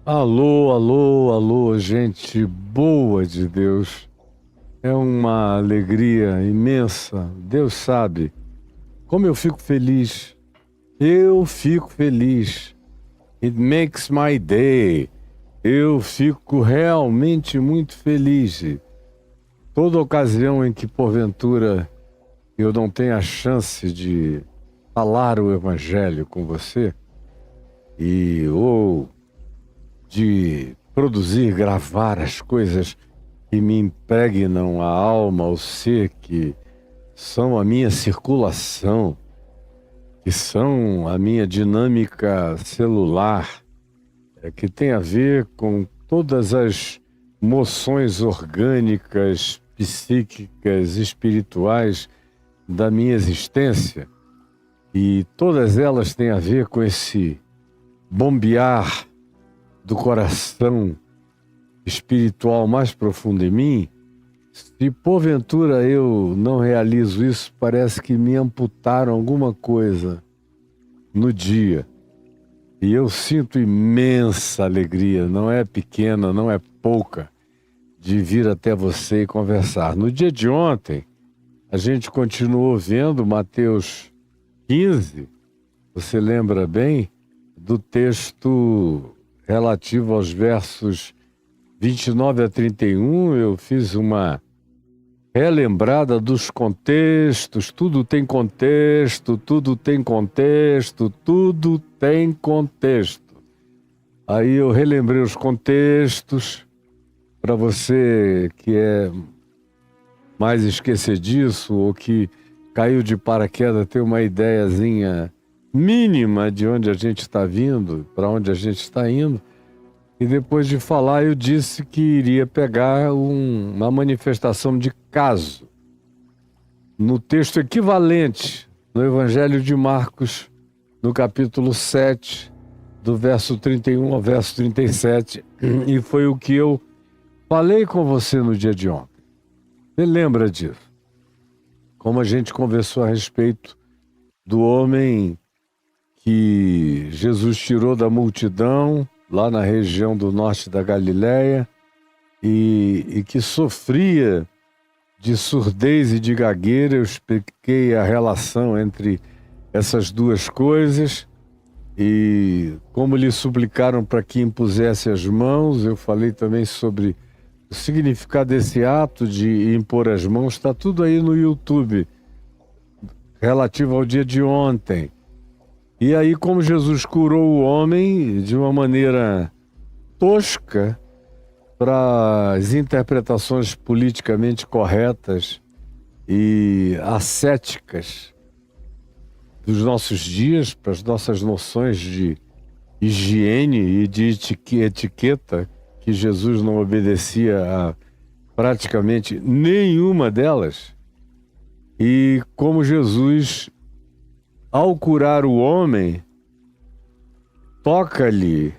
Alô, alô, alô, gente boa de Deus. É uma alegria imensa. Deus sabe como eu fico feliz. Eu fico feliz. It makes my day. Eu fico realmente muito feliz. Toda ocasião em que, porventura, eu não tenho a chance de falar o Evangelho com você ou de produzir, gravar as coisas que me impregnam a alma, o ser, que são a minha circulação, que são a minha dinâmica celular, que tem a ver com todas as moções orgânicas, psíquicas, espirituais da minha existência, e todas elas têm a ver com esse bombear do coração espiritual mais profundo em mim. Se porventura eu não realizo isso, parece que me amputaram alguma coisa no dia. E eu sinto imensa alegria, não é pequena, não é pouca, de vir até você e conversar. No dia de ontem, a gente continuou vendo Mateus 15, você lembra bem, do texto relativo aos versos 29 a 31, eu fiz uma relembrada dos contextos, tudo tem contexto, tudo tem contexto, tudo tem contexto. Aí eu relembrei os contextos, para você que é mais esquecediço ou que caiu de paraquedas, ter uma ideiazinha mínima de onde a gente está vindo, para onde a gente está indo. E depois de falar, eu disse que iria pegar uma manifestação de caso no texto equivalente no Evangelho de Marcos, no capítulo 7, do verso 31 ao verso 37, e foi o que eu falei com você no dia de ontem. Você lembra disso? Como a gente conversou a respeito do homem que Jesus tirou da multidão, lá na região do norte da Galileia, e que sofria de surdez e de gagueira. Eu expliquei a relação entre essas duas coisas e como lhe suplicaram para que impusesse as mãos. Eu falei também sobre o significado desse ato de impor as mãos. Está tudo aí no YouTube, relativo ao dia de ontem. E aí, como Jesus curou o homem de uma maneira tosca para as interpretações politicamente corretas e ascéticas dos nossos dias, para as nossas noções de higiene e de etiqueta, que Jesus não obedecia a praticamente nenhuma delas. E como Jesus, ao curar o homem, toca-lhe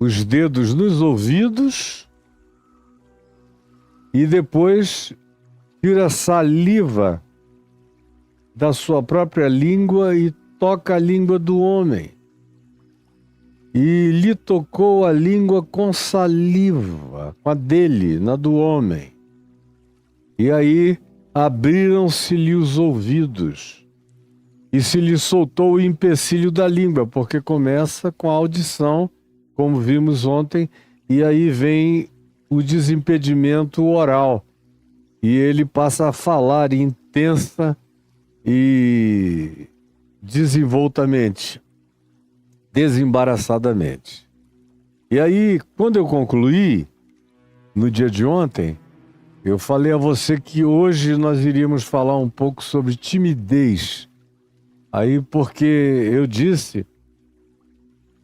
os dedos nos ouvidos e depois tira saliva da sua própria língua e toca a língua do homem. E lhe tocou a língua com saliva, com a dele, na do homem. E aí abriram-se-lhe os ouvidos e se lhe soltou o empecilho da língua, porque começa com a audição, como vimos ontem, e aí vem o desimpedimento oral. E ele passa a falar intensa e desenvoltamente, desembaraçadamente. E aí, quando eu concluí, no dia de ontem, eu falei a você que hoje nós iríamos falar um pouco sobre timidez. Aí, porque eu disse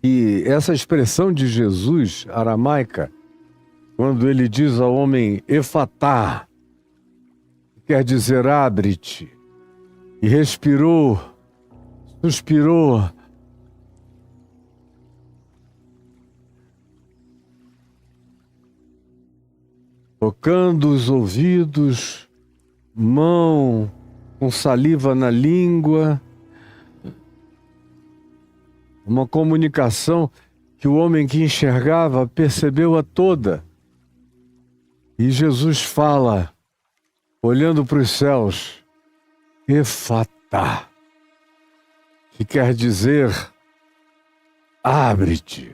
que essa expressão de Jesus, aramaica, quando ele diz ao homem efatá, quer dizer abre-te, e respirou, suspirou, tocando os ouvidos, mão com saliva na língua, uma comunicação que o homem que enxergava percebeu-a toda. E Jesus fala, olhando para os céus, Efatá, que quer dizer, abre-te.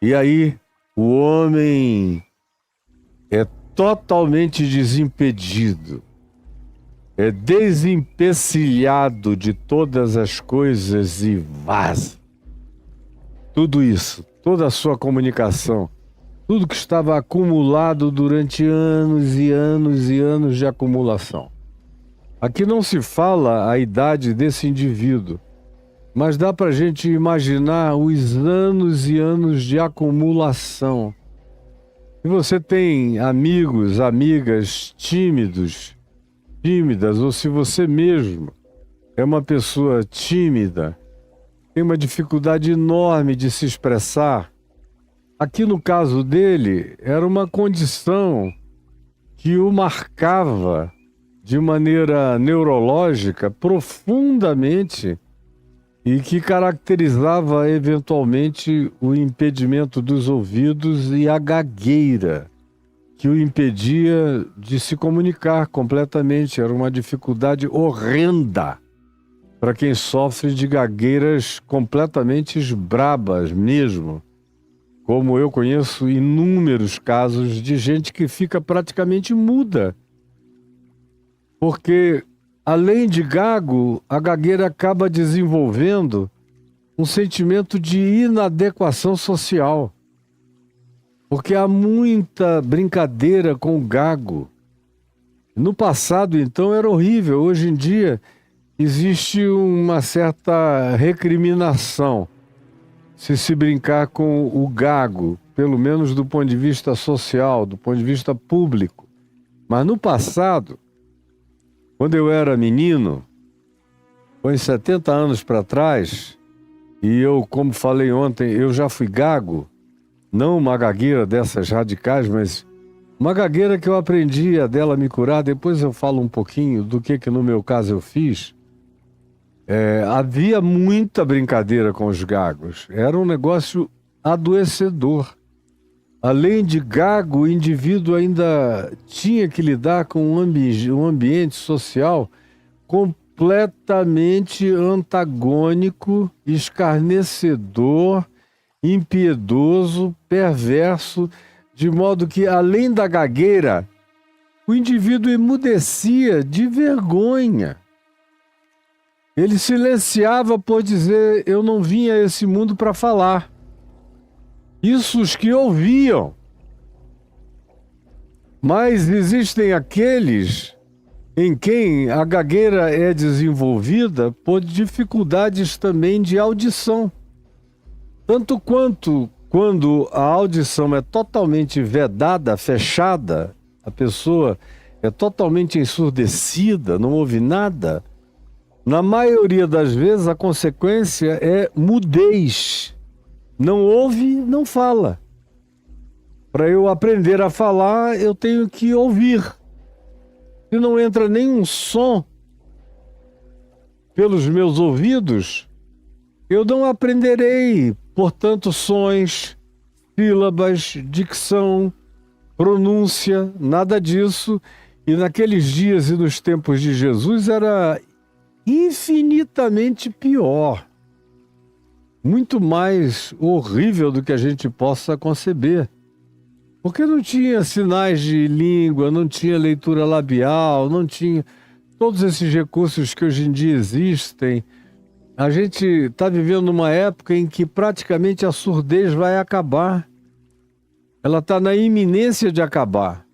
E aí o homem é totalmente desimpedido, é desempecilhado de todas as coisas e vaza. Tudo isso, toda a sua comunicação, tudo que estava acumulado durante anos e anos e anos de acumulação. Aqui não se fala a idade desse indivíduo, mas dá para a gente imaginar os anos e anos de acumulação. E você tem amigos, amigas tímidas, ou se você mesmo é uma pessoa tímida, tem uma dificuldade enorme de se expressar. Aqui no caso dele, era uma condição que o marcava de maneira neurológica profundamente e que caracterizava eventualmente o impedimento dos ouvidos e a gagueira, que o impedia de se comunicar completamente. Era uma dificuldade horrenda para quem sofre de gagueiras completamente brabas mesmo. Como eu conheço inúmeros casos de gente que fica praticamente muda. Porque, além de gago, a gagueira acaba desenvolvendo um sentimento de inadequação social. Porque há muita brincadeira com o gago. No passado, então, era horrível. Hoje em dia, existe uma certa recriminação se brincar com o gago, pelo menos do ponto de vista social, do ponto de vista público. Mas no passado, quando eu era menino, foi 70 anos para trás, e eu, como falei ontem, eu já fui gago, não uma gagueira dessas radicais, mas uma gagueira que eu aprendi a dela me curar. Depois eu falo um pouquinho do que no meu caso eu fiz. Havia muita brincadeira com os gagos. Era um negócio adoecedor. Além de gago, o indivíduo ainda tinha que lidar com um ambiente social completamente antagônico, escarnecedor, impiedoso, perverso, de modo que, além da gagueira, o indivíduo emudecia de vergonha. Ele silenciava por dizer, eu não vim a esse mundo para falar. Isso os que ouviam. Mas existem aqueles em quem a gagueira é desenvolvida por dificuldades também de audição. Tanto quanto quando a audição é totalmente vedada, fechada, a pessoa é totalmente ensurdecida, não ouve nada. Na maioria das vezes, a consequência é mudez. Não ouve, não fala. Para eu aprender a falar, eu tenho que ouvir. Se não entra nenhum som pelos meus ouvidos, eu não aprenderei. Portanto, sons, sílabas, dicção, pronúncia, nada disso. E naqueles dias e nos tempos de Jesus era infinitamente pior, muito mais horrível do que a gente possa conceber, porque não tinha sinais de língua, não tinha leitura labial, não tinha todos esses recursos que hoje em dia existem. A gente está vivendo numa época em que praticamente a surdez vai acabar, ela está na iminência de acabar,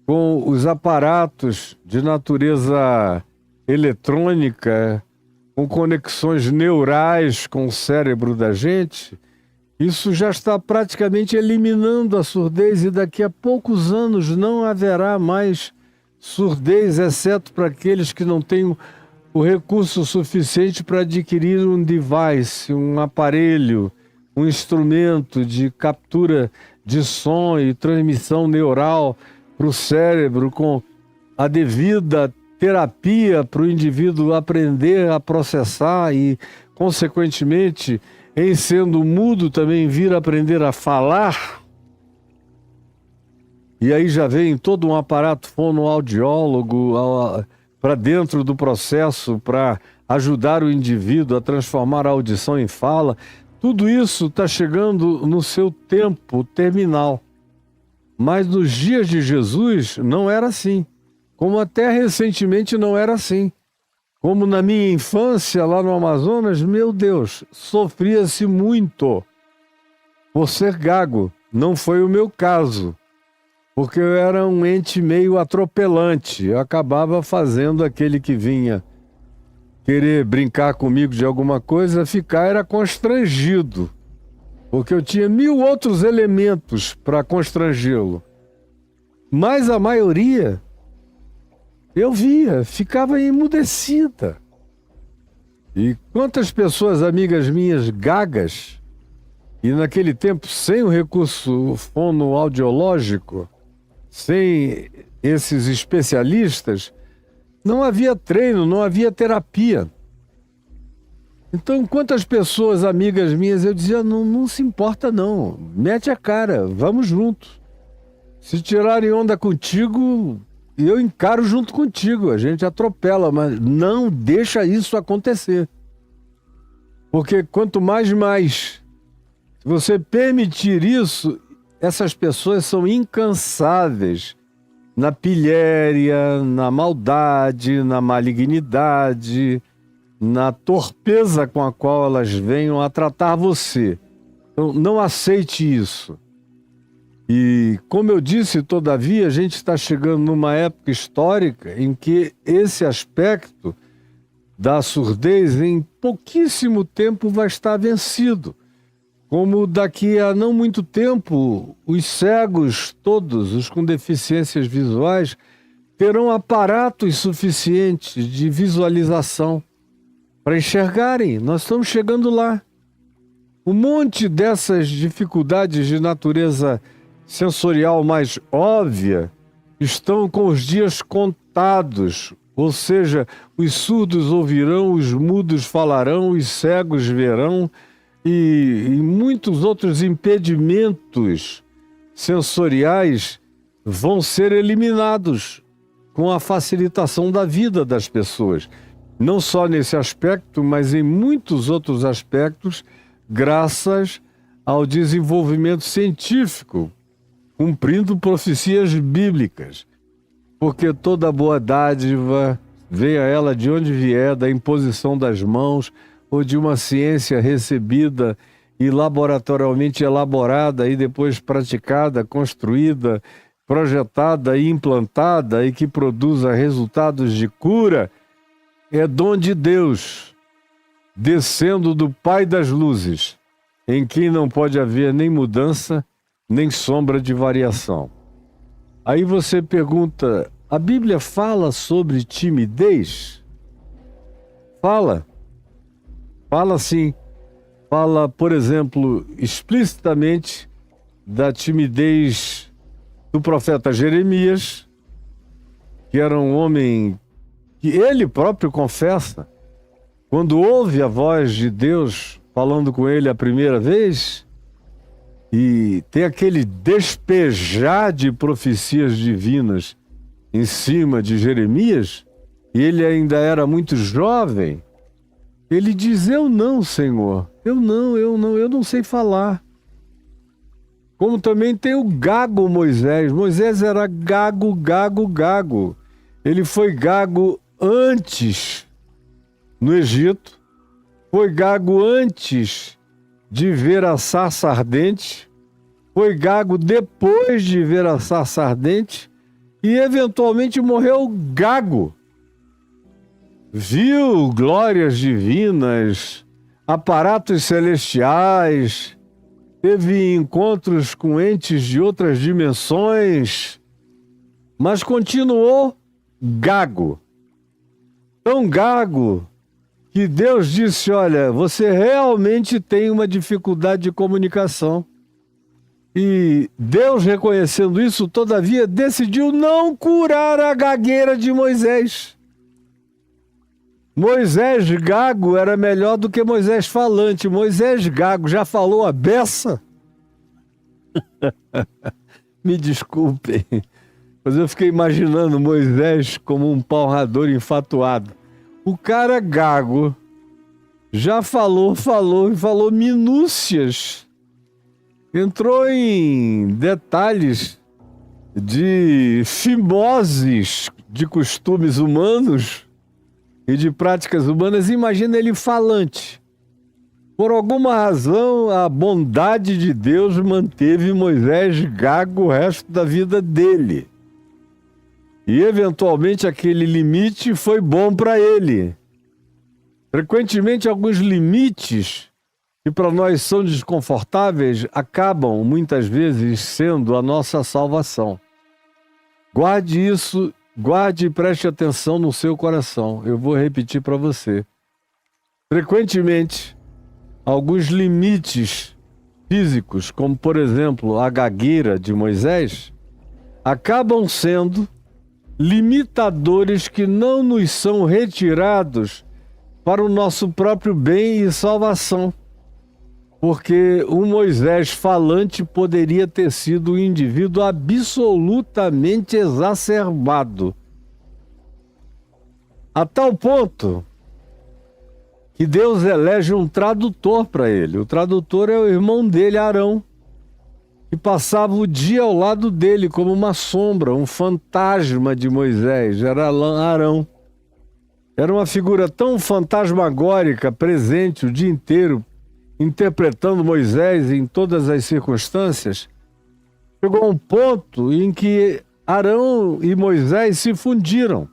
com os aparatos de natureza eletrônica, com conexões neurais com o cérebro da gente. Isso já está praticamente eliminando a surdez e daqui a poucos anos não haverá mais surdez, exceto para aqueles que não têm o recurso suficiente para adquirir um device, um aparelho, um instrumento de captura de som e transmissão neural para o cérebro com a devida terapia para o indivíduo aprender a processar e, consequentemente, em sendo mudo também vir aprender a falar. E aí já vem todo um aparato fonoaudiólogo para dentro do processo para ajudar o indivíduo a transformar a audição em fala. Tudo isso está chegando no seu tempo terminal. Mas nos dias de Jesus não era assim. Como até recentemente não era assim. Como na minha infância lá no Amazonas, meu Deus, sofria-se muito por ser gago. Não foi o meu caso, porque eu era um ente meio atropelante. Eu acabava fazendo aquele que vinha querer brincar comigo de alguma coisa, era constrangido, porque eu tinha 1000 outros elementos para constrangê-lo. Mas a maioria, eu via, ficava emudecida. E quantas pessoas, amigas minhas, gagas, e naquele tempo sem o recurso fonoaudiológico, sem esses especialistas, não havia treino, não havia terapia. Então, quantas pessoas, amigas minhas, eu dizia, não se importa não, mete a cara, vamos juntos. Se tirarem onda contigo, eu encaro junto contigo, a gente atropela, mas não deixa isso acontecer. Porque quanto mais, se você permitir isso, essas pessoas são incansáveis na pilhéria, na maldade, na malignidade, na torpeza com a qual elas venham a tratar você. Então, não aceite isso. E, como eu disse, todavia, a gente está chegando numa época histórica em que esse aspecto da surdez, em pouquíssimo tempo, vai estar vencido. Como daqui a não muito tempo, os cegos todos, os com deficiências visuais, terão aparatos suficientes de visualização para enxergarem. Nós estamos chegando lá. Um monte dessas dificuldades de natureza sensorial mais óbvia estão com os dias contados, ou seja, os surdos ouvirão, os mudos falarão, os cegos verão, e muitos outros impedimentos sensoriais vão ser eliminados com a facilitação da vida das pessoas. Não só nesse aspecto, mas em muitos outros aspectos, graças ao desenvolvimento científico, cumprindo profecias bíblicas. Porque toda boa dádiva, venha ela de onde vier, da imposição das mãos, ou de uma ciência recebida e laboratorialmente elaborada e depois praticada, construída, projetada e implantada e que produza resultados de cura, é dom de Deus, descendo do Pai das Luzes, em quem não pode haver nem mudança, nem sombra de variação. Aí você pergunta, a Bíblia fala sobre timidez? Fala sim. Fala, por exemplo, explicitamente da timidez do profeta Jeremias, que era um homem que ele próprio confessa, quando ouve a voz de Deus falando com ele a primeira vez, e tem aquele despejar de profecias divinas em cima de Jeremias, e ele ainda era muito jovem, ele diz, eu não, Senhor, eu não sei falar. Como também tem o gago Moisés. Moisés era gago. Ele foi gago antes no Egito, foi gago antes de ver a sarça ardente, foi gago depois de ver a sarça ardente e eventualmente morreu gago. Viu glórias divinas, aparatos celestiais, teve encontros com entes de outras dimensões, mas continuou gago. Tão gago que Deus disse, olha, você realmente tem uma dificuldade de comunicação. E Deus, reconhecendo isso, todavia, decidiu não curar a gagueira de Moisés. Moisés gago era melhor do que Moisés falante. Moisés gago já falou a beça? Me desculpem, mas eu fiquei imaginando Moisés como um palrador enfatuado. O cara gago já falou minúcias. Entrou em detalhes de fimoses de costumes humanos e de práticas humanas. Imagina ele falante. Por alguma razão, a bondade de Deus manteve Moisés gago o resto da vida dele. E, eventualmente, aquele limite foi bom para ele. Frequentemente, alguns limites que para nós são desconfortáveis acabam, muitas vezes, sendo a nossa salvação. Guarde isso, guarde e preste atenção no seu coração. Eu vou repetir para você. Frequentemente, alguns limites físicos, como, por exemplo, a gagueira de Moisés, acabam sendo limitadores que não nos são retirados para o nosso próprio bem e salvação. Porque o Moisés falante poderia ter sido um indivíduo absolutamente exacerbado. A tal ponto que Deus elege um tradutor para ele. O tradutor é o irmão dele, Arão, que passava o dia ao lado dele como uma sombra, um fantasma de Moisés. Era Arão. Era uma figura tão fantasmagórica, presente o dia inteiro, interpretando Moisés em todas as circunstâncias. Chegou a um ponto em que Arão e Moisés se fundiram.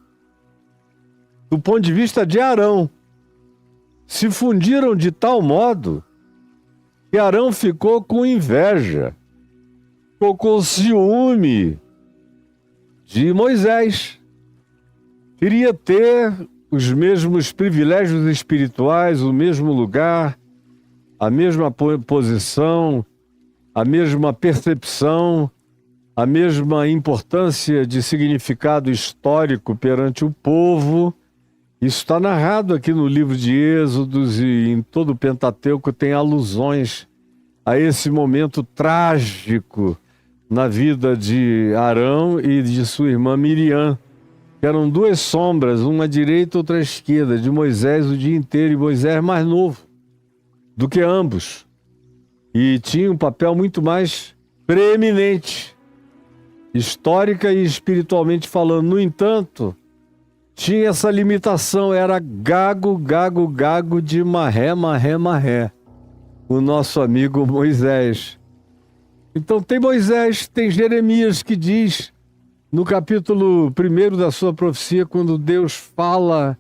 Do ponto de vista de Arão, se fundiram de tal modo que Arão ficou com inveja, ficou com ciúme de Moisés. Queria ter os mesmos privilégios espirituais, o mesmo lugar, a mesma posição, a mesma percepção, a mesma importância de significado histórico perante o povo. Isso está narrado aqui no livro de Êxodos e em todo o Pentateuco tem alusões a esse momento trágico na vida de Arão e de sua irmã Miriam, que eram duas sombras, uma à direita e outra à esquerda, de Moisés o dia inteiro, e Moisés mais novo do que ambos. E tinha um papel muito mais preeminente, histórica e espiritualmente falando. No entanto, tinha essa limitação, era gago de marré, o nosso amigo Moisés. Então tem Moisés, tem Jeremias que diz, no capítulo 1 da sua profecia, quando Deus fala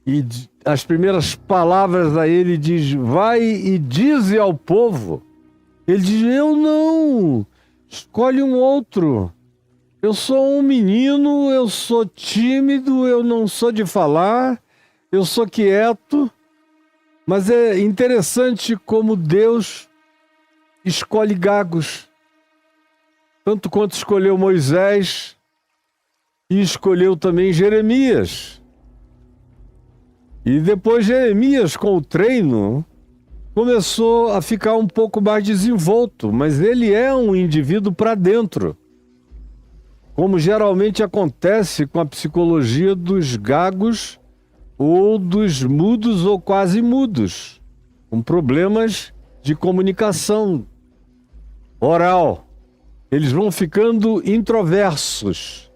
e as primeiras palavras a ele diz, vai e dize ao povo. Ele diz, eu não, escolhe um outro. Eu sou um menino, eu sou tímido, eu não sou de falar, eu sou quieto. Mas é interessante como Deus escolhe gagos. Tanto quanto escolheu Moisés e escolheu também Jeremias. E depois Jeremias, com o treino, começou a ficar um pouco mais desenvolto, mas ele é um indivíduo para dentro. Como geralmente acontece com a psicologia dos gagos ou dos mudos ou quase mudos, com problemas de comunicação oral. Eles vão ficando introversos.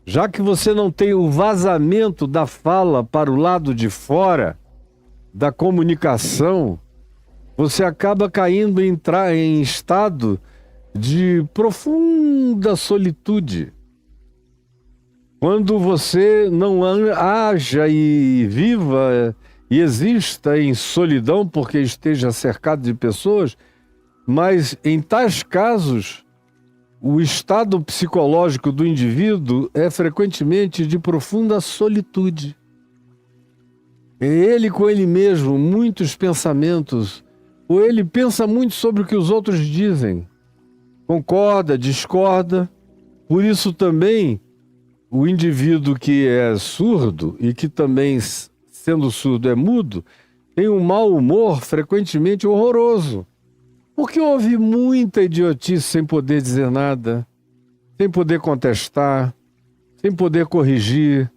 Já que você não tem o vazamento da fala para o lado de fora da comunicação, você acaba caindo em estado de profunda solitude. Quando você não haja e viva e exista em solidão porque esteja cercado de pessoas, mas em tais casos, o estado psicológico do indivíduo é frequentemente de profunda solitude. É ele com ele mesmo, muitos pensamentos, ou ele pensa muito sobre o que os outros dizem, concorda, discorda. Por isso também o indivíduo que é surdo e que também sendo surdo é mudo, tem um mau humor frequentemente horroroso. Porque houve muita idiotice sem poder dizer nada, sem poder contestar, sem poder corrigir,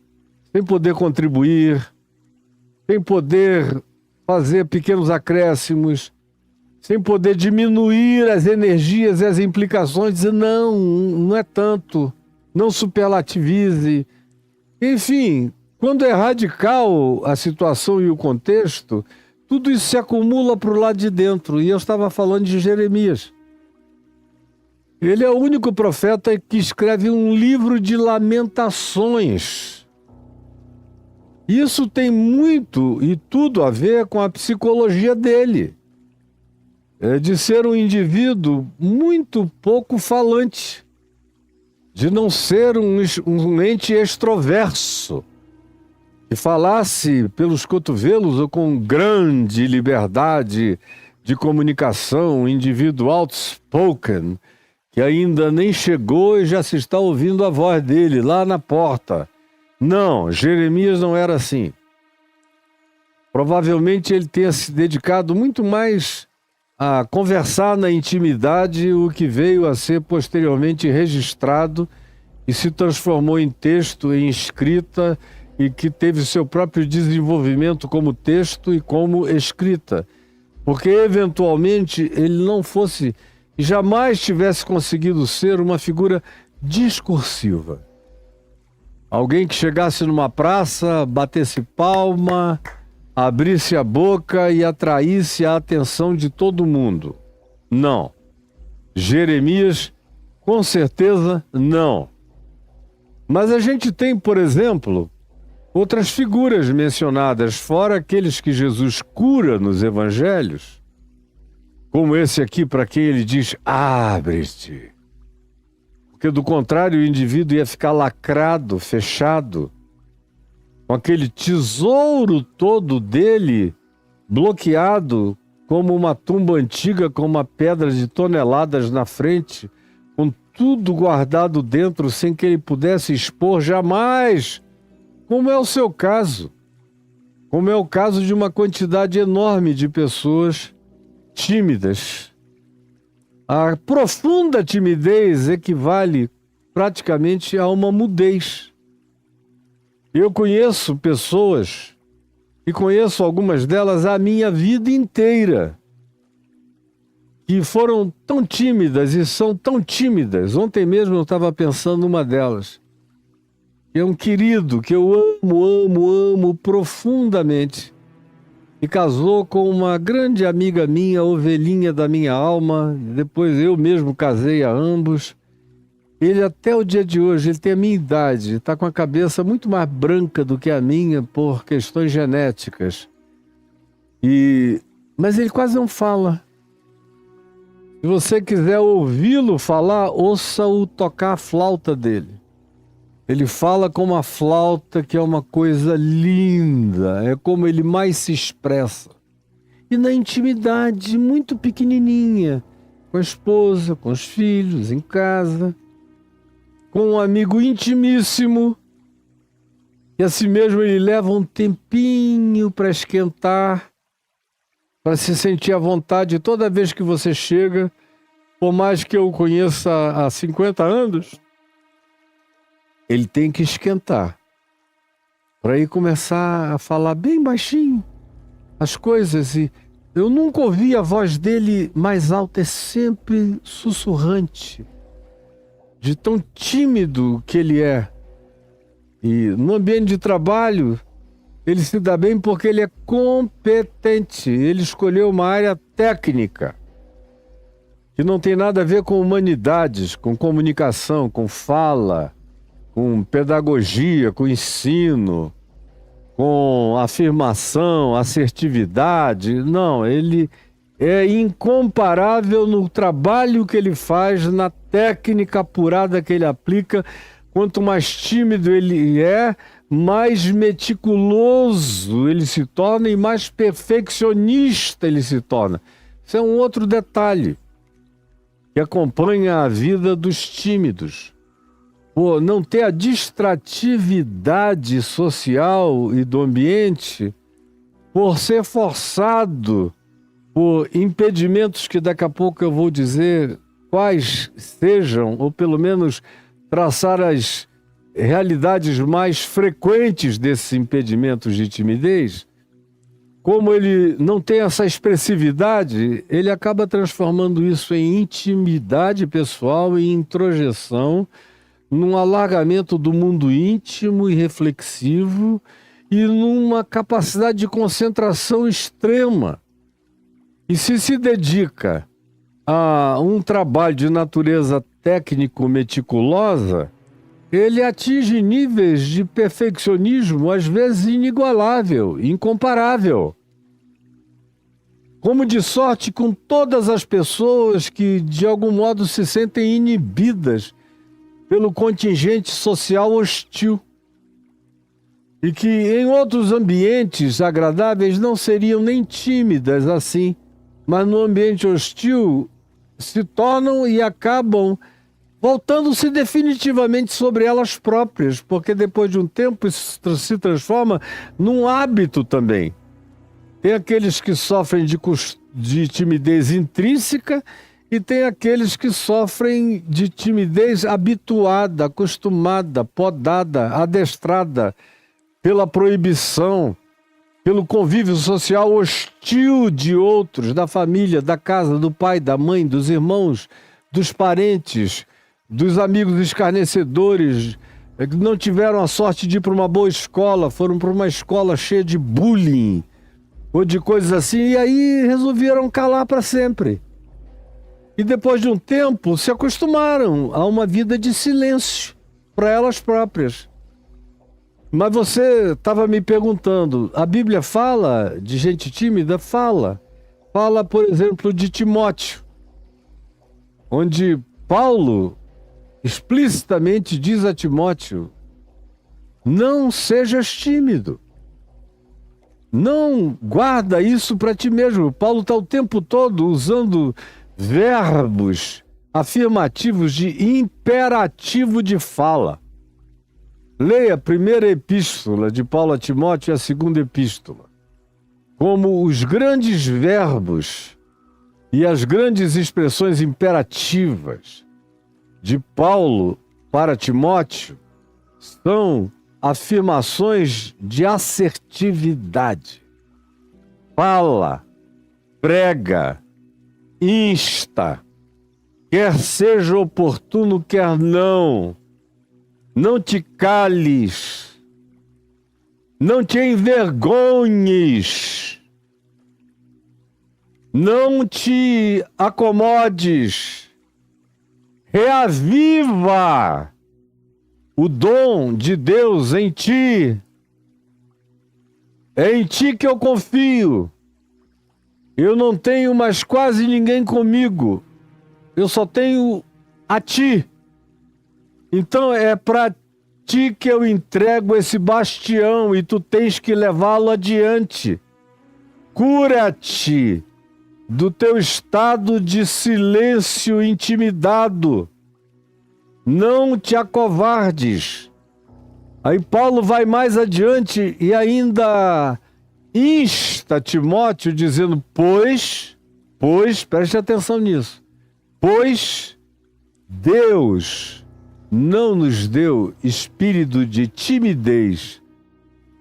sem poder contribuir, sem poder fazer pequenos acréscimos, sem poder diminuir as energias e as implicações, dizer não é tanto, não superlativize. Enfim, quando é radical a situação e o contexto, tudo isso se acumula para o lado de dentro. E eu estava falando de Jeremias. Ele é o único profeta que escreve um livro de lamentações. Isso tem muito e tudo a ver com a psicologia dele. De ser um indivíduo muito pouco falante, de não ser um ente extroverso, que falasse pelos cotovelos ou com grande liberdade de comunicação, um indivíduo outspoken, que ainda nem chegou e já se está ouvindo a voz dele lá na porta. Não, Jeremias não era assim. Provavelmente ele tenha se dedicado muito mais a conversar na intimidade, o que veio a ser posteriormente registrado e se transformou em texto, em escrita, e que teve seu próprio desenvolvimento como texto e como escrita. Porque, eventualmente, ele não fosse e jamais tivesse conseguido ser uma figura discursiva. Alguém que chegasse numa praça, batesse palma, abrisse a boca e atraísse a atenção de todo mundo. Não. Jeremias, com certeza, não. Mas a gente tem, por exemplo, outras figuras mencionadas, fora aqueles que Jesus cura nos evangelhos, como esse aqui, para quem ele diz, abre-te. Porque do contrário o indivíduo ia ficar lacrado, fechado, com aquele tesouro todo dele bloqueado, como uma tumba antiga com uma pedra de toneladas na frente, com tudo guardado dentro sem que ele pudesse expor jamais, como é o seu caso, como é o caso de uma quantidade enorme de pessoas tímidas. A profunda timidez equivale praticamente a uma mudez. Eu conheço pessoas, e conheço algumas delas a minha vida inteira, que foram tão tímidas e são tão tímidas. Ontem mesmo eu estava pensando numa delas. É um querido que eu amo profundamente. E casou com uma grande amiga minha, ovelhinha da minha alma. Depois eu mesmo casei a ambos. Ele até o dia de hoje, ele tem a minha idade, está com a cabeça muito mais branca do que a minha por questões genéticas. Mas ele quase não fala. Se você quiser ouvi-lo falar, ouça-o tocar a flauta dele. Ele fala com uma flauta que é uma coisa linda, é como ele mais se expressa. E na intimidade, muito pequenininha, com a esposa, com os filhos, em casa, com um amigo intimíssimo, e assim mesmo ele leva um tempinho para esquentar, para se sentir à vontade toda vez que você chega, por mais que eu o conheça há 50 anos, ele tem que esquentar, para aí começar a falar bem baixinho as coisas. E eu nunca ouvi a voz dele mais alta, é sempre sussurrante, de tão tímido que ele é. E no ambiente de trabalho, ele se dá bem porque ele é competente. Ele escolheu uma área técnica, que não tem nada a ver com humanidades, com comunicação, com fala, com pedagogia, com ensino, com afirmação, assertividade. Não, ele é incomparável no trabalho que ele faz, na técnica apurada que ele aplica. Quanto mais tímido ele é, mais meticuloso ele se torna e mais perfeccionista ele se torna. Isso é um outro detalhe que acompanha a vida dos tímidos. Por não ter a distratividade social e do ambiente, por ser forçado por impedimentos que daqui a pouco eu vou dizer quais sejam, ou pelo menos traçar as realidades mais frequentes desses impedimentos de timidez, como ele não tem essa expressividade, ele acaba transformando isso em intimidade pessoal e introjeção, num alargamento do mundo íntimo e reflexivo e numa capacidade de concentração extrema. E se dedica a um trabalho de natureza técnico-meticulosa, ele atinge níveis de perfeccionismo, às vezes inigualável, incomparável. Como de sorte com todas as pessoas que, de algum modo, se sentem inibidas pelo contingente social hostil e que, em outros ambientes agradáveis, não seriam nem tímidas assim, mas no ambiente hostil se tornam e acabam voltando-se definitivamente sobre elas próprias, porque depois de um tempo isso se transforma num hábito também. Tem aqueles que sofrem de timidez intrínseca e tem aqueles que sofrem de timidez habituada, acostumada, podada, adestrada pela proibição, pelo convívio social hostil de outros, da família, da casa, do pai, da mãe, dos irmãos, dos parentes, dos amigos escarnecedores, que não tiveram a sorte de ir para uma boa escola, foram para uma escola cheia de bullying ou de coisas assim, e aí resolveram calar para sempre. E depois de um tempo se acostumaram a uma vida de silêncio para elas próprias. Mas você estava me perguntando, a Bíblia fala de gente tímida? Fala. Fala, por exemplo, de Timóteo, onde Paulo explicitamente diz a Timóteo: não sejas tímido. Não guarda isso para ti mesmo. Paulo está o tempo todo usando verbos afirmativos de imperativo de fala. Leia a primeira epístola de Paulo a Timóteo e a segunda epístola. Como os grandes verbos e as grandes expressões imperativas de Paulo para Timóteo são afirmações de assertividade. Fala, prega, insta, quer seja oportuno, quer não. Não te cales, não te envergonhes, não te acomodes, reaviva o dom de Deus em ti. É em ti que eu confio. Eu não tenho mais quase ninguém comigo, eu só tenho a ti. Então é para ti que eu entrego esse bastião e tu tens que levá-lo adiante. Cura-te do teu estado de silêncio intimidado. Não te acovardes. Aí Paulo vai mais adiante e ainda insta Timóteo dizendo, pois, preste atenção nisso, pois Deus não nos deu espírito de timidez.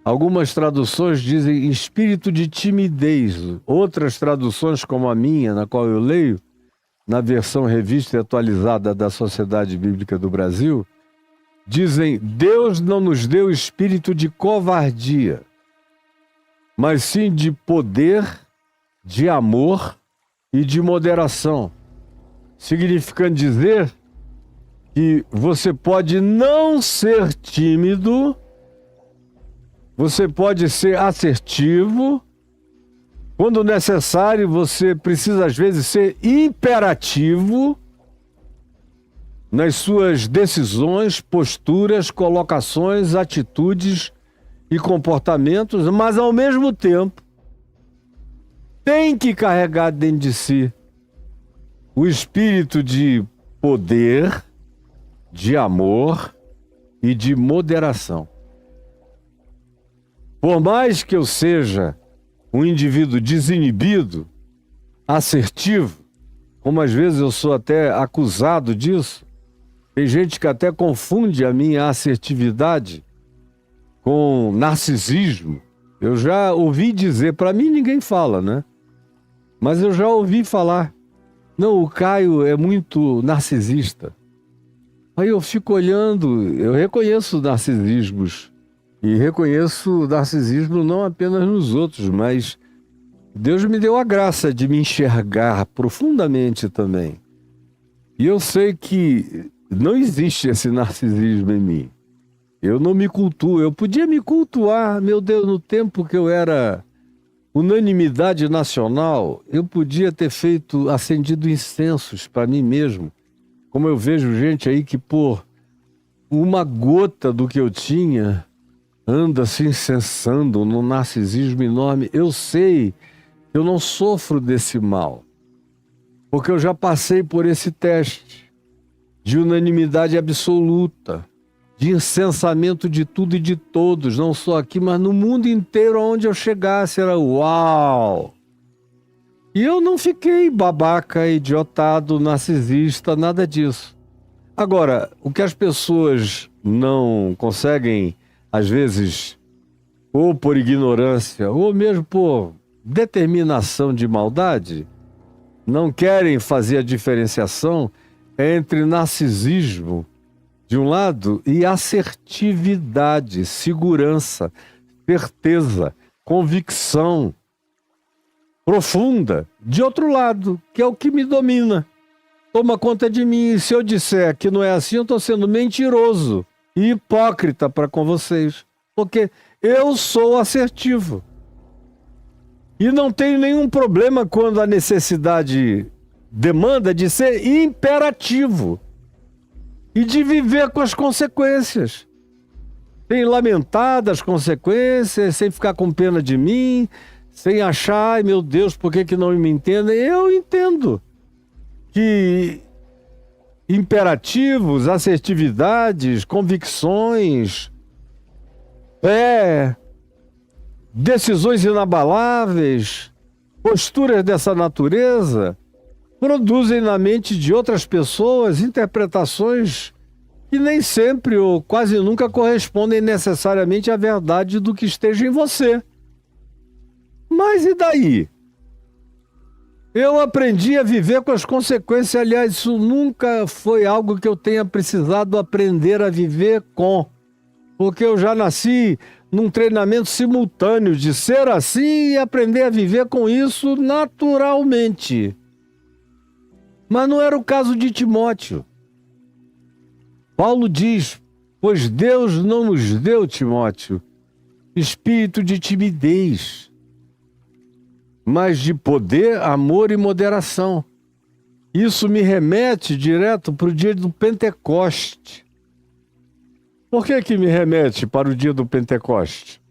Algumas traduções dizem espírito de timidez. Outras traduções, como a minha, na qual eu leio, na versão revista e atualizada da Sociedade Bíblica do Brasil, dizem, Deus não nos deu espírito de covardia, mas sim de poder, de amor e de moderação. Significando dizer que você pode não ser tímido, você pode ser assertivo, quando necessário você precisa às vezes ser imperativo nas suas decisões, posturas, colocações, atitudes e comportamentos, mas ao mesmo tempo tem que carregar dentro de si o espírito de poder, de amor e de moderação. Por mais que eu seja um indivíduo desinibido, assertivo, como às vezes eu sou até acusado disso. Tem gente que até confunde a minha assertividade com narcisismo. Eu já ouvi dizer, para mim ninguém fala, né? Mas eu já ouvi falar, não, o Caio é muito narcisista. Aí eu fico olhando, eu reconheço narcisismos. E reconheço narcisismo não apenas nos outros, mas Deus me deu a graça de me enxergar profundamente também. E eu sei que não existe esse narcisismo em mim. Eu não me cultuo. Eu podia me cultuar, meu Deus, no tempo que eu era unanimidade nacional, eu podia ter acendido incensos para mim mesmo. Como eu vejo gente aí que por uma gota do que eu tinha anda se incensando num narcisismo enorme. Eu sei, eu não sofro desse mal, porque eu já passei por esse teste de unanimidade absoluta, de incensamento de tudo e de todos, não só aqui, mas no mundo inteiro. Onde eu chegasse era uau! E eu não fiquei babaca, idiotado, narcisista, nada disso. Agora, o que as pessoas não conseguem, às vezes, ou por ignorância, ou mesmo por determinação de maldade, não querem fazer a diferenciação entre narcisismo, de um lado, e assertividade, segurança, certeza, convicção profunda, de outro lado, que é o que me domina. Toma conta de mim, e se eu disser que não é assim, eu estou sendo mentiroso e hipócrita para com vocês, porque eu sou assertivo. E não tenho nenhum problema quando a necessidade demanda de ser imperativo e de viver com as consequências. Sem lamentar das consequências, sem ficar com pena de mim, sem achar, ai meu Deus, por que não me entendem? Eu entendo que imperativos, assertividades, convicções, decisões inabaláveis, posturas dessa natureza produzem na mente de outras pessoas interpretações que nem sempre ou quase nunca correspondem necessariamente à verdade do que esteja em você. Mas e daí? Eu aprendi a viver com as consequências. Aliás, isso nunca foi algo que eu tenha precisado aprender a viver com, porque eu já nasci num treinamento simultâneo de ser assim e aprender a viver com isso naturalmente. Mas não era o caso de Timóteo. Paulo diz, pois Deus não nos deu, Timóteo, espírito de timidez, mas de poder, amor e moderação. Isso me remete direto para o dia do Pentecoste. Por que me remete para o dia do Pentecoste?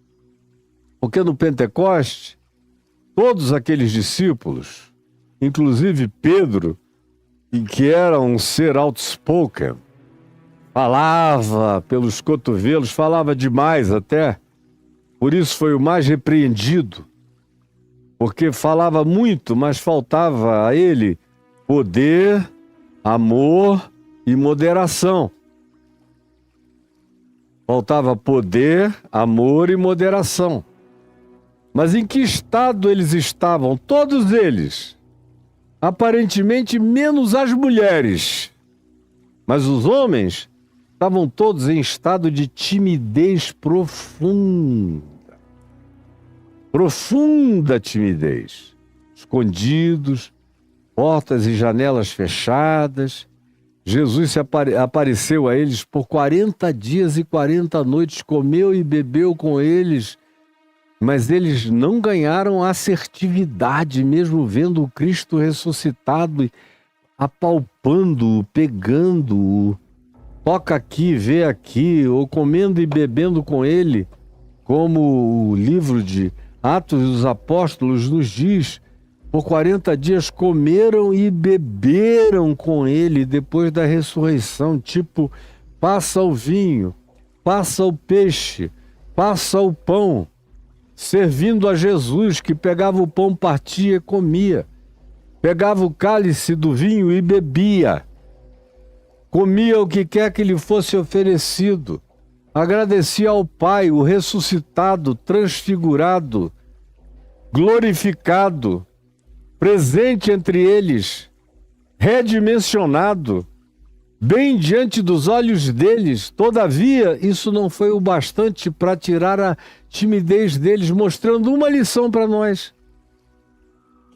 Porque no Pentecoste, todos aqueles discípulos, inclusive Pedro, que era um ser outspoken, falava pelos cotovelos, falava demais até, por isso foi o mais repreendido, porque falava muito, mas faltava a ele poder, amor e moderação. Faltava poder, amor e moderação. Mas em que estado eles estavam? Todos eles. Aparentemente menos as mulheres. Mas os homens estavam todos em estado de timidez profunda. Profunda timidez. Escondidos, portas e janelas fechadas. Jesus apareceu a eles por 40 dias e 40 noites, comeu e bebeu com eles, mas eles não ganharam assertividade, mesmo vendo o Cristo ressuscitado, apalpando-o, pegando-o, toca aqui, vê aqui, ou comendo e bebendo com ele, como o livro de Atos dos Apóstolos nos diz. Por 40 dias comeram e beberam com ele depois da ressurreição, tipo, passa o vinho, passa o peixe, passa o pão. servindo a Jesus, que pegava o pão, partia e comia. Pegava o cálice do vinho e bebia. Comia o que quer que lhe fosse oferecido. Agradecia ao Pai, o ressuscitado, transfigurado, glorificado, presente entre eles, redimensionado, bem diante dos olhos deles. Todavia, isso não foi o bastante para tirar a timidez deles, mostrando uma lição para nós: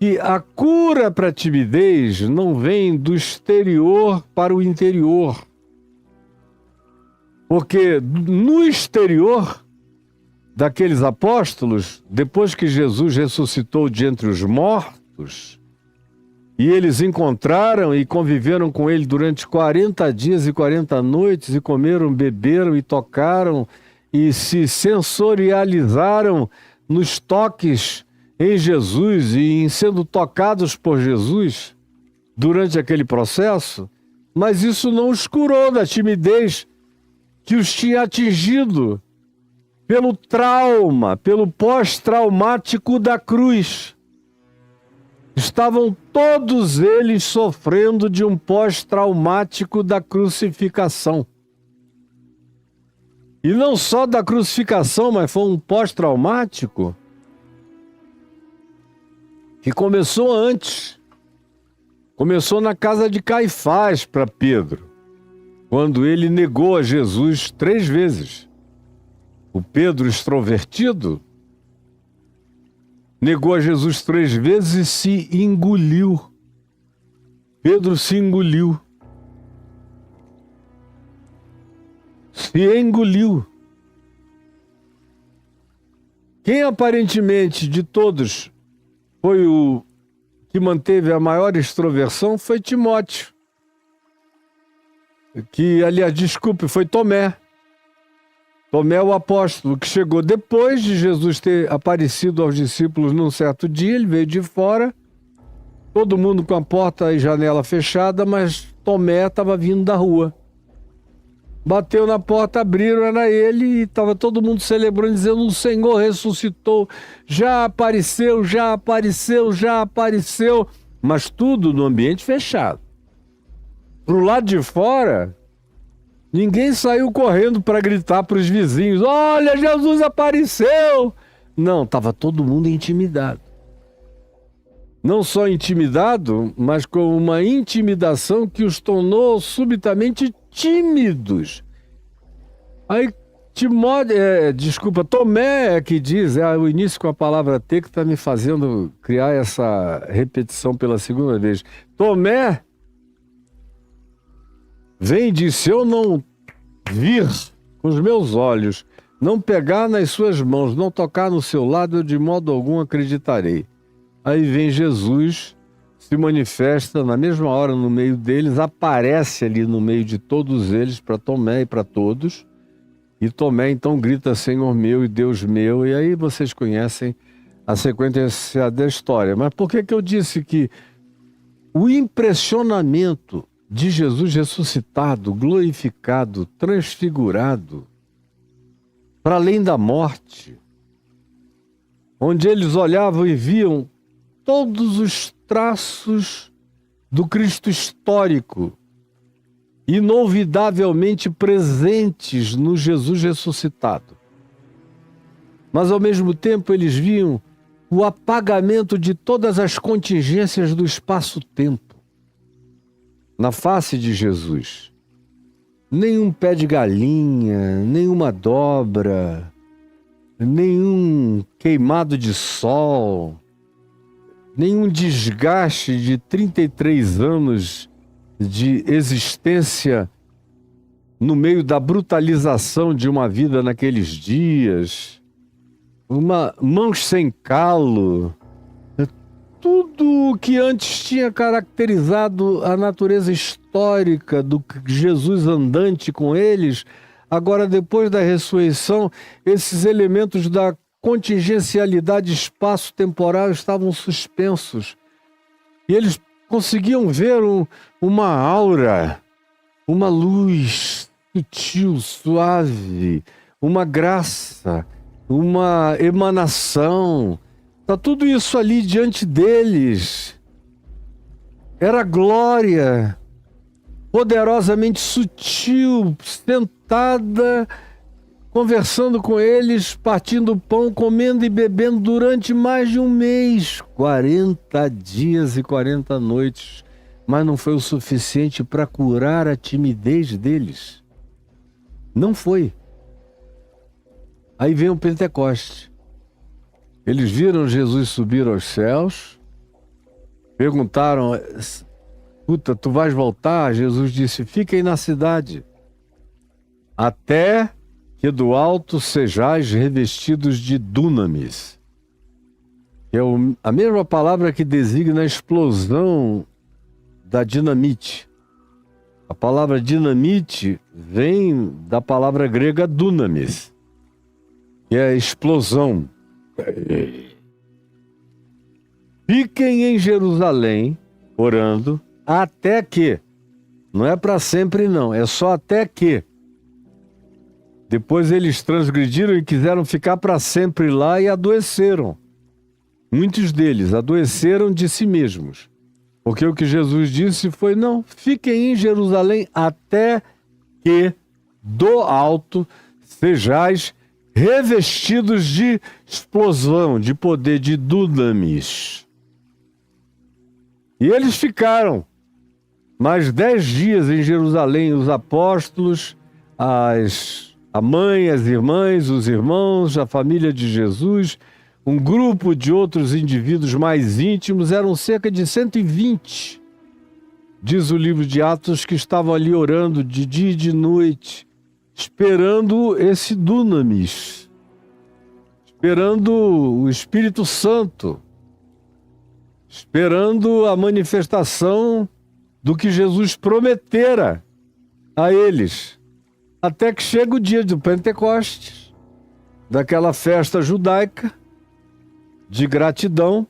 que a cura para a timidez não vem do exterior para o interior. Porque no exterior daqueles apóstolos, depois que Jesus ressuscitou de entre os mortos, e eles encontraram e conviveram com ele durante 40 dias e 40 noites, e comeram, beberam e tocaram, e se sensorializaram nos toques em Jesus e em sendo tocados por Jesus durante aquele processo, mas isso não os curou da timidez que os tinha atingido pelo trauma, pelo pós-traumático da cruz. Estavam todos eles sofrendo de um pós-traumático da crucificação. E não só da crucificação, mas foi um pós-traumático que começou antes. Começou na casa de Caifás para Pedro, quando ele negou a Jesus 3 vezes. O Pedro extrovertido negou a Jesus 3 vezes e se engoliu. Pedro se engoliu. Se engoliu. Quem aparentemente de todos foi o que manteve a maior extroversão foi Timóteo. Foi Tomé. Tomé, o apóstolo, que chegou depois de Jesus ter aparecido aos discípulos num certo dia. Ele veio de fora, todo mundo com a porta e janela fechada, mas Tomé estava vindo da rua. Bateu na porta, abriram, era ele, e estava todo mundo celebrando, dizendo: o Senhor ressuscitou, já apareceu, já apareceu, já apareceu. Mas tudo no ambiente fechado. Pro lado de fora, ninguém saiu correndo para gritar para os vizinhos: olha, Jesus apareceu! Não, estava todo mundo intimidado. Não só intimidado, mas com uma intimidação que os tornou subitamente tímidos. Aí Tomé é que diz, o início com a palavra T que está me fazendo criar essa repetição pela segunda vez. Tomé vem e diz: se eu não vir com os meus olhos, não pegar nas suas mãos, não tocar no seu lado, eu de modo algum acreditarei. Aí vem Jesus, se manifesta na mesma hora no meio deles, aparece ali no meio de todos eles, para Tomé e para todos. E Tomé então grita: Senhor meu e Deus meu. E aí vocês conhecem a sequência da história. Mas por que eu disse que o impressionamento de Jesus ressuscitado, glorificado, transfigurado, para além da morte, onde eles olhavam e viam todos os traços do Cristo histórico, inolvidavelmente presentes no Jesus ressuscitado. Mas ao mesmo tempo eles viam o apagamento de todas as contingências do espaço-tempo na face de Jesus. Nenhum pé de galinha, nenhuma dobra, nenhum queimado de sol, nenhum desgaste de 33 anos de existência no meio da brutalização de uma vida naqueles dias, mãos sem calo, tudo o que antes tinha caracterizado a natureza histórica do Jesus andante com eles, agora depois da ressurreição, esses elementos da contingencialidade espaço-temporal estavam suspensos. E eles conseguiam ver uma aura, uma luz sutil, suave, uma graça, uma emanação. Está tudo isso ali diante deles. Era glória, poderosamente sutil, sentada, conversando com eles, partindo pão, comendo e bebendo durante mais de um mês. 40 dias e 40 noites. Mas não foi o suficiente para curar a timidez deles. Não foi. Aí vem o Pentecoste. Eles viram Jesus subir aos céus, perguntaram: escuta, tu vais voltar? Jesus disse: fiquem na cidade, até que do alto sejais revestidos de dunamis, que é a mesma palavra que designa a explosão da dinamite. A palavra dinamite vem da palavra grega dunamis, que é explosão. Fiquem em Jerusalém, orando, até que, não é para sempre não, é só até que. Depois eles transgrediram e quiseram ficar para sempre lá e adoeceram. Muitos deles adoeceram de si mesmos. Porque o que Jesus disse foi: não, fiquem em Jerusalém até que do alto sejais revestidos de explosão, de poder, de dunamis. E eles ficaram mais 10 dias em Jerusalém, os apóstolos, a mãe, as irmãs, os irmãos, a família de Jesus, um grupo de outros indivíduos mais íntimos, eram cerca de 120. Diz o livro de Atos que estavam ali orando de dia e de noite, esperando esse dunamis, esperando o Espírito Santo, esperando a manifestação do que Jesus prometera a eles, até que chega o dia do Pentecostes, daquela festa judaica de gratidão,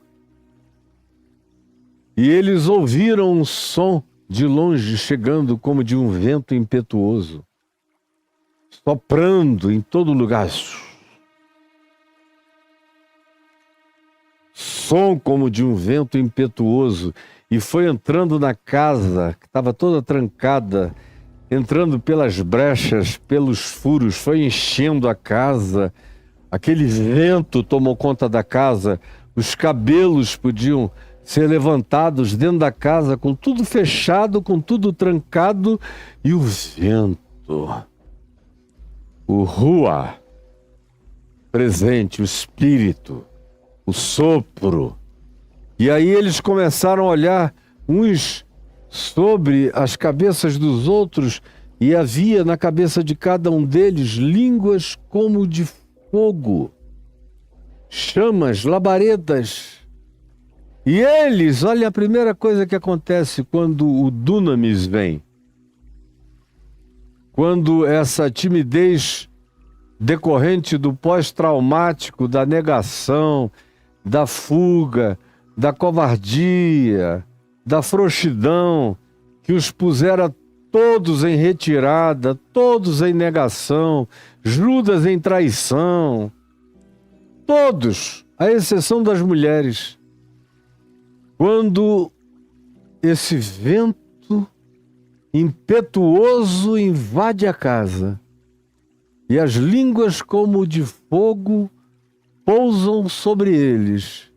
e eles ouviram um som de longe chegando como de um vento impetuoso, soprando em todo lugar. Som como de um vento impetuoso. E foi entrando na casa, que estava toda trancada, entrando pelas brechas, pelos furos, foi enchendo a casa. Aquele vento tomou conta da casa. Os cabelos podiam ser levantados dentro da casa, com tudo fechado, com tudo trancado. E o vento, o Ruá, presente, o Espírito, o sopro. E aí eles começaram a olhar uns sobre as cabeças dos outros, e havia na cabeça de cada um deles línguas como de fogo, chamas, labaredas. E eles, olha a primeira coisa que acontece quando o dunamis vem. Quando essa timidez decorrente do pós-traumático, da negação, da fuga, da covardia, da frouxidão, que os pusera todos em retirada, todos em negação, Judas em traição, todos, à exceção das mulheres. Quando esse vento impetuoso invade a casa e as línguas como de fogo pousam sobre eles,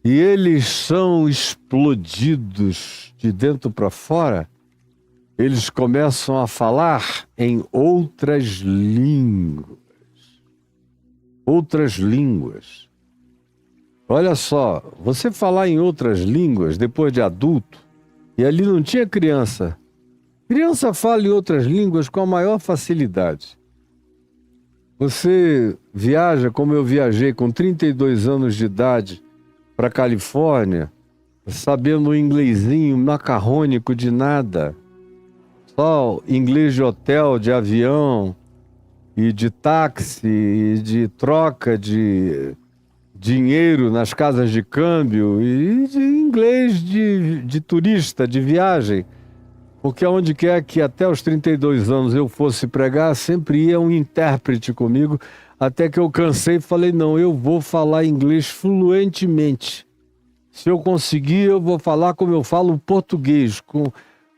e eles são explodidos de dentro para fora, eles começam a falar em outras línguas. Outras línguas. Olha só, você falar em outras línguas depois de adulto, e ali não tinha criança. Criança fala em outras línguas com a maior facilidade. Você viaja, como eu viajei, com 32 anos de idade, para a Califórnia, sabendo um inglesinho macarrônico de nada, só inglês de hotel, de avião, e de táxi, e de troca de dinheiro nas casas de câmbio, e de inglês de turista, de viagem. Porque onde quer que até os 32 anos eu fosse pregar, sempre ia um intérprete comigo, até que eu cansei e falei, não, eu vou falar inglês fluentemente. Se eu conseguir, eu vou falar como eu falo português, com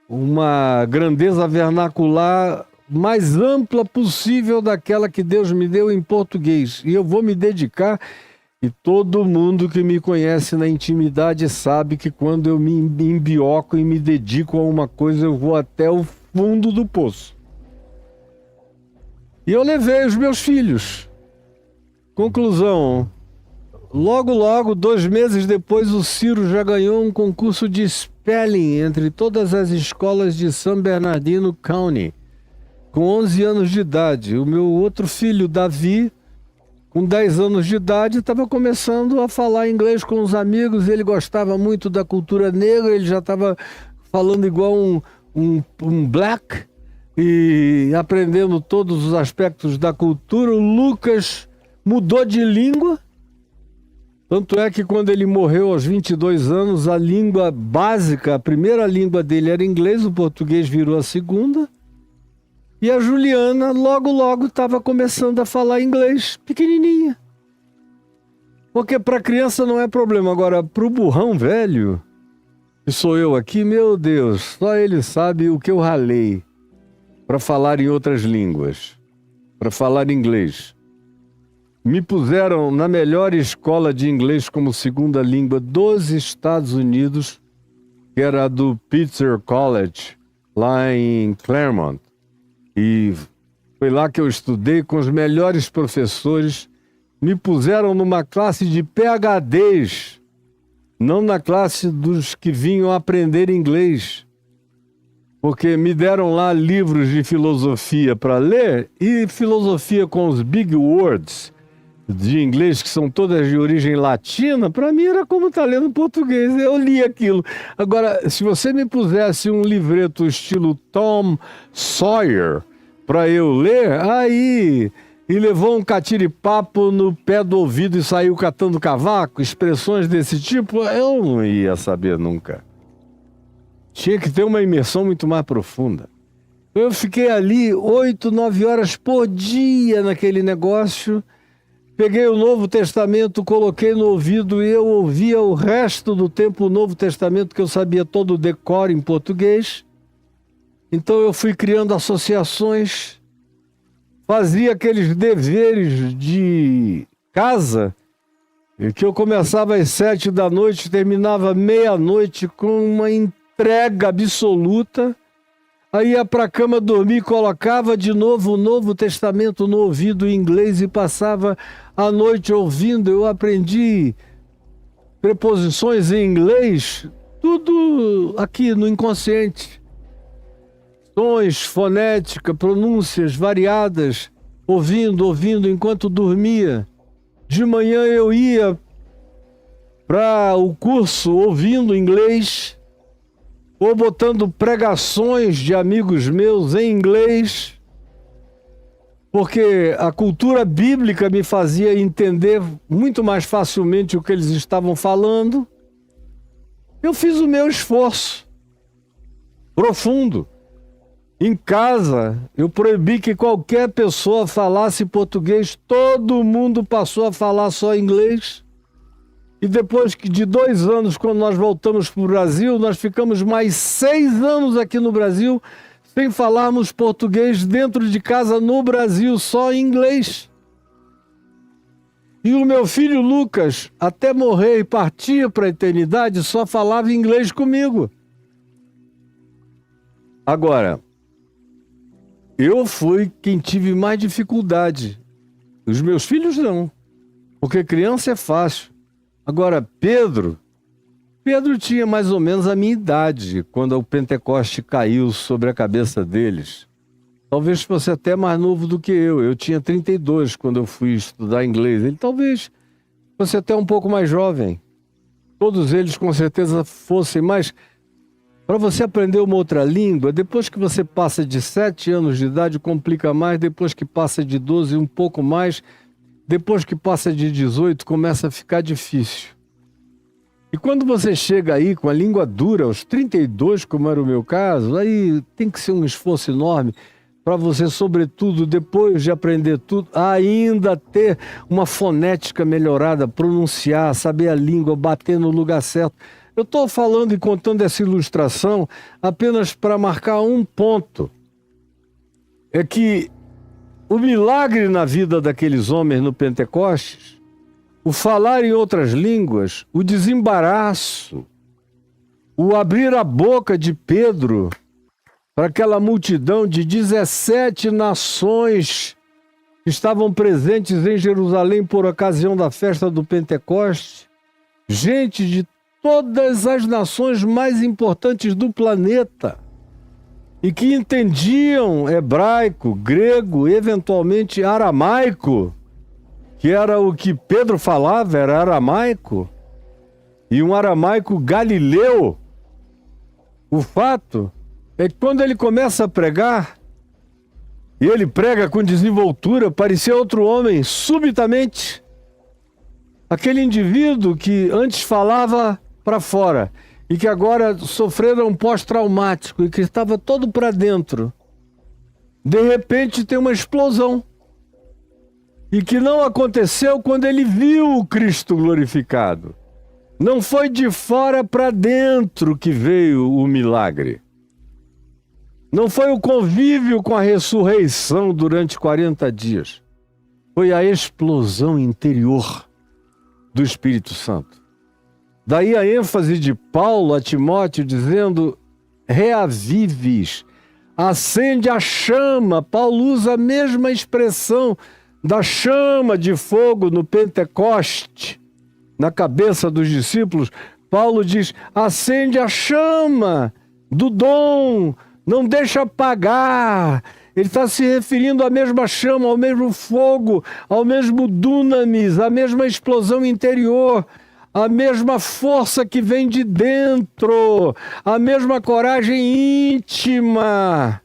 uma grandeza vernacular mais ampla possível daquela que Deus me deu em português. E eu vou me dedicar, e todo mundo que me conhece na intimidade sabe que quando eu me embioco e me dedico a uma coisa, eu vou até o fundo do poço. E eu levei os meus filhos. Conclusão, logo, 2 meses depois, o Ciro já ganhou um concurso de spelling entre todas as escolas de San Bernardino County, com 11 anos de idade. O meu outro filho, Davi, com 10 anos de idade, estava começando a falar inglês com os amigos. Ele gostava muito da cultura negra, ele já estava falando igual um black e aprendendo todos os aspectos da cultura. O Lucas mudou de língua, tanto é que quando ele morreu aos 22 anos, a língua básica, a primeira língua dele era inglês, o português virou a segunda. E a Juliana logo estava começando a falar inglês, pequenininha. Porque para criança não é problema, agora para o burrão velho, que sou eu aqui, meu Deus, só ele sabe o que eu ralei para falar em outras línguas, para falar inglês. Me puseram na melhor escola de inglês como segunda língua dos Estados Unidos, que era a do Pitzer College, lá em Claremont. E foi lá que eu estudei com os melhores professores. Me puseram numa classe de PhDs, não na classe dos que vinham aprender inglês. Porque me deram lá livros de filosofia para ler, e filosofia com os big words de inglês, que são todas de origem latina, para mim era como estar lendo português. Eu li aquilo. Agora, se você me pusesse um livreto estilo Tom Sawyer para eu ler, aí, e levou um catiripapo no pé do ouvido e saiu catando cavaco, expressões desse tipo, eu não ia saber nunca. Tinha que ter uma imersão muito mais profunda. Eu fiquei ali 8, 9 horas por dia naquele negócio. Peguei o Novo Testamento, coloquei no ouvido e eu ouvia o resto do tempo o Novo Testamento, que eu sabia todo o decor em português. Então eu fui criando associações, fazia aqueles deveres de casa, que eu começava às 7 da noite, terminava meia-noite com uma entrega absoluta. Aí ia para a cama dormir, colocava de novo o Novo Testamento no ouvido em inglês e passava a noite ouvindo. Eu aprendi preposições em inglês, tudo aqui no inconsciente. Sons, fonética, pronúncias variadas, ouvindo enquanto dormia. De manhã eu ia para o curso ouvindo inglês, ou botando pregações de amigos meus em inglês, porque a cultura bíblica me fazia entender muito mais facilmente o que eles estavam falando. Eu fiz o meu esforço profundo. Em casa, eu proibi que qualquer pessoa falasse português, todo mundo passou a falar só inglês. E depois de 2 anos, quando nós voltamos para o Brasil, nós ficamos mais 6 anos aqui no Brasil sem falarmos português dentro de casa no Brasil, só em inglês. E o meu filho Lucas, até morrer e partir para a eternidade, só falava inglês comigo. Agora, eu fui quem tive mais dificuldade. Os meus filhos não, porque criança é fácil. Agora, Pedro tinha mais ou menos a minha idade quando o Pentecoste caiu sobre a cabeça deles. Talvez fosse até mais novo do que eu. Eu tinha 32 quando eu fui estudar inglês. Ele talvez fosse até um pouco mais jovem. Todos eles com certeza fossem, mas para você aprender uma outra língua, depois que você passa de 7 anos de idade, complica mais. Depois que passa de 12, um pouco mais. Depois que passa de 18, começa a ficar difícil. E quando você chega aí com a língua dura, aos 32, como era o meu caso, aí tem que ser um esforço enorme. para você, sobretudo, depois de aprender tudo, ainda ter uma fonética melhorada, pronunciar, saber a língua, bater no lugar certo. Eu estou falando e contando essa ilustração apenas para marcar um ponto. É que o milagre na vida daqueles homens no Pentecostes, o falar em outras línguas, o desembaraço, o abrir a boca de Pedro para aquela multidão de 17 nações que estavam presentes em Jerusalém por ocasião da festa do Pentecostes, gente de todas as nações mais importantes do planeta e que entendiam hebraico, grego, eventualmente aramaico, que era o que Pedro falava, era aramaico, e um aramaico galileu. O fato é que quando ele começa a pregar, e ele prega com desenvoltura, parecia outro homem, subitamente. Aquele indivíduo que antes falava para fora e que agora sofrera um pós-traumático e que estava todo para dentro, de repente tem uma explosão. E que não aconteceu quando ele viu o Cristo glorificado. Não foi de fora para dentro que veio o milagre. Não foi o convívio com a ressurreição durante 40 dias. Foi a explosão interior do Espírito Santo. Daí a ênfase de Paulo a Timóteo dizendo: reavives, acende a chama. Paulo usa a mesma expressão da chama de fogo no Pentecoste, na cabeça dos discípulos. Paulo diz: acende a chama do dom, não deixa apagar. Ele está se referindo à mesma chama, ao mesmo fogo, ao mesmo dunamis, à mesma explosão interior, a mesma força que vem de dentro, a mesma coragem íntima.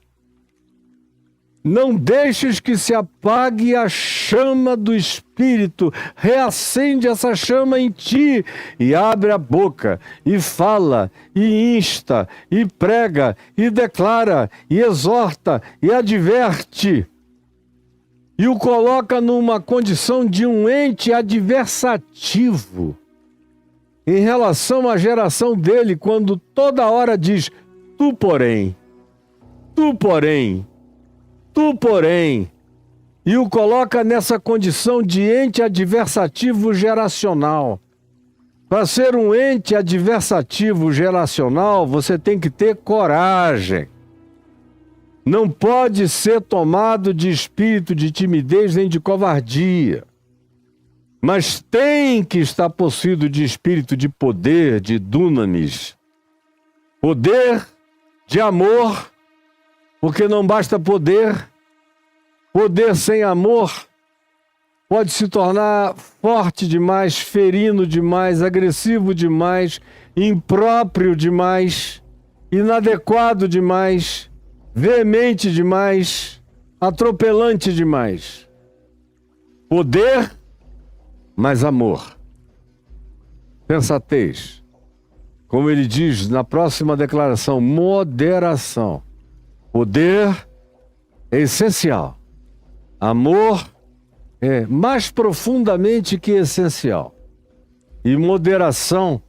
Não deixes que se apague a chama do Espírito. Reacende essa chama em ti e abre a boca e fala e insta e prega e declara e exorta e adverte. E o coloca numa condição de um ente adversativo em relação à geração dele, quando toda hora diz: tu porém, tu porém, tu, porém, e o coloca nessa condição de ente adversativo geracional. Para ser um ente adversativo geracional, você tem que ter coragem. Não pode ser tomado de espírito de timidez nem de covardia. Mas tem que estar possuído de espírito de poder, de dunamis. Poder de amor. Porque não basta poder. Poder sem amor pode se tornar forte demais, ferino demais, agressivo demais, impróprio demais, inadequado demais, veemente demais, atropelante demais. Poder, mas amor. Sensatez. Como ele diz na próxima declaração, moderação. Poder é essencial. Amor é mais profundamente que essencial. E moderação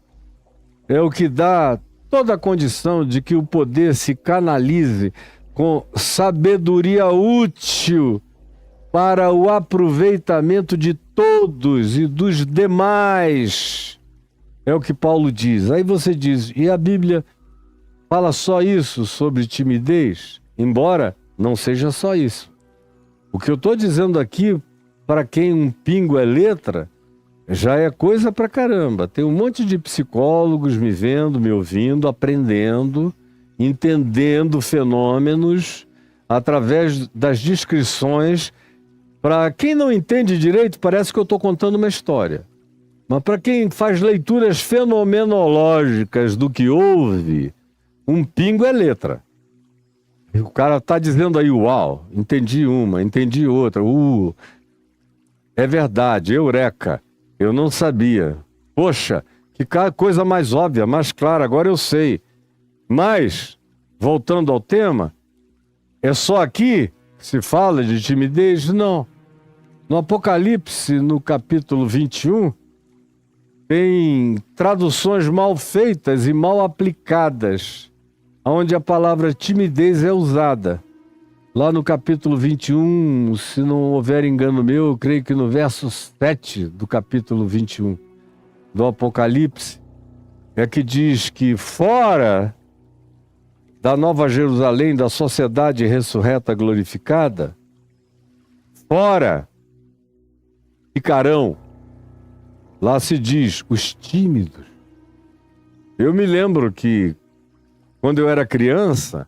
é o que dá toda a condição de que o poder se canalize com sabedoria útil para o aproveitamento de todos e dos demais. É o que Paulo diz. Aí você diz, e a Bíblia fala só isso sobre timidez? Embora não seja só isso. O que eu estou dizendo aqui, para quem um pingo é letra, já é coisa pra caramba. Tem um monte de psicólogos me vendo, me ouvindo, aprendendo, entendendo fenômenos através das descrições. Para quem não entende direito, parece que eu estou contando uma história. Mas para quem faz leituras fenomenológicas do que ouve, um pingo é letra. O cara está dizendo aí, uau, entendi uma, entendi outra. É verdade, eureka, eu não sabia. Poxa, que coisa mais óbvia, mais clara, agora eu sei. Mas, voltando ao tema, É só aqui que se fala de timidez? Não. No Apocalipse, no capítulo 21, tem traduções mal feitas e mal aplicadas, onde a palavra timidez é usada. Lá no capítulo 21, se não houver engano meu, eu creio que no verso 7 do capítulo 21 do Apocalipse, é que diz que fora da Nova Jerusalém, da sociedade ressurreta glorificada, fora ficarão, lá se diz, os tímidos. Eu me lembro que, quando eu era criança,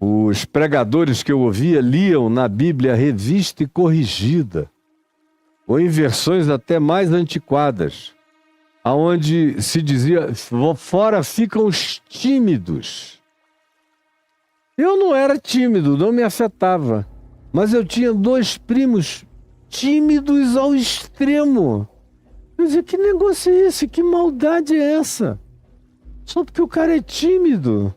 os pregadores que eu ouvia liam na Bíblia revista e corrigida, ou em versões até mais antiquadas, aonde se dizia, fora ficam os tímidos. Eu não era tímido, não me afetava, mas eu tinha 2 primos tímidos ao extremo. Eu dizia, que negócio é esse? Que maldade é essa? Só porque o cara é tímido.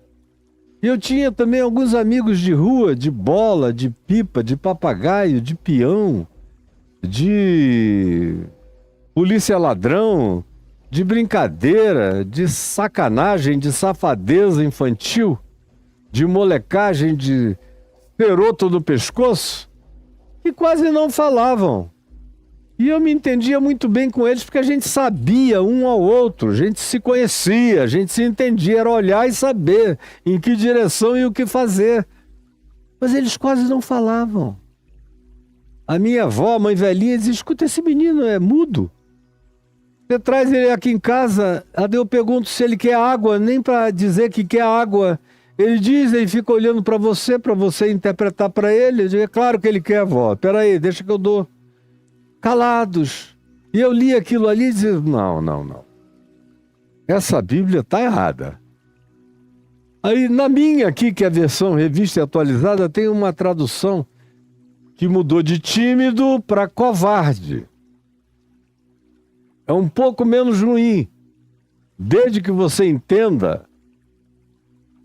E eu tinha também alguns amigos de rua, de bola, de pipa, de papagaio, de peão, de polícia ladrão, de brincadeira, de sacanagem, de safadeza infantil, de molecagem, de peroto no pescoço, que quase não falavam. E eu me entendia muito bem com eles porque a gente sabia um ao outro, a gente se conhecia, a gente se entendia, era olhar e saber em que direção e o que fazer. Mas eles quase não falavam. A minha avó, mãe velhinha, dizia, escuta, esse menino é mudo. Você traz ele aqui em casa, eu pergunto se ele quer água, nem para dizer que quer água. Ele diz, ele fica olhando para você interpretar para ele. Eu digo, é claro que ele quer, avó, peraí, deixa que eu dou. Calados. E eu li aquilo ali e dizia, não. Essa Bíblia está errada. Aí na minha aqui, que é a versão revista e atualizada, tem uma tradução que mudou de tímido para covarde. É um pouco menos ruim, desde que você entenda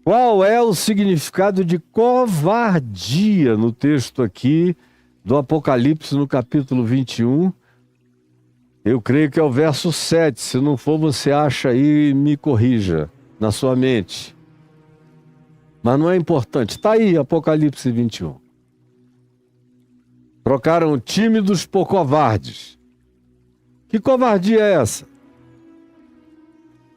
qual é o significado de covardia no texto aqui do Apocalipse, no capítulo 21. Eu creio que é o verso 7. Se não for, você acha aí e me corrija na sua mente. Mas não é importante. Está aí, Apocalipse 21. Trocaram tímidos por covardes. Que covardia é essa?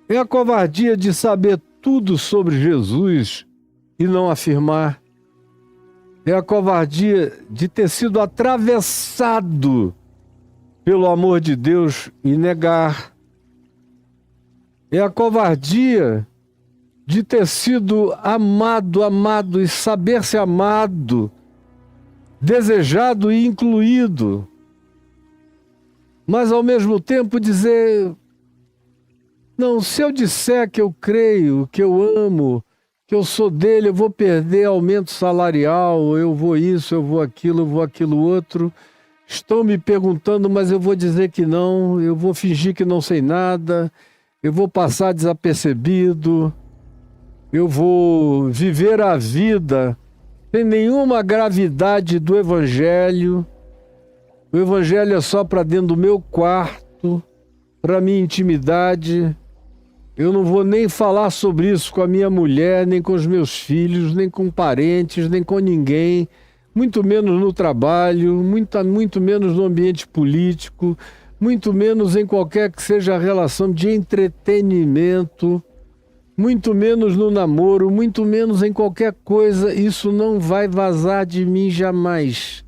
É a covardia de saber tudo sobre Jesus e não afirmar. É a covardia de ter sido atravessado pelo amor de Deus e negar. É a covardia de ter sido amado e saber ser amado, desejado e incluído. Mas ao mesmo tempo dizer, não, se eu disser que eu creio, que eu amo, que eu sou dele, eu vou perder aumento salarial, eu vou isso, eu vou aquilo outro. Estão me perguntando, mas eu vou dizer que não, eu vou fingir que não sei nada, eu vou passar desapercebido, eu vou viver a vida sem nenhuma gravidade do Evangelho. O Evangelho é só para dentro do meu quarto, para minha intimidade. Eu não vou nem falar sobre isso com a minha mulher, nem com os meus filhos, nem com parentes, nem com ninguém, muito menos no trabalho, muito menos no ambiente político, muito menos em qualquer que seja a relação de entretenimento, muito menos no namoro, muito menos em qualquer coisa. Isso não vai vazar de mim jamais.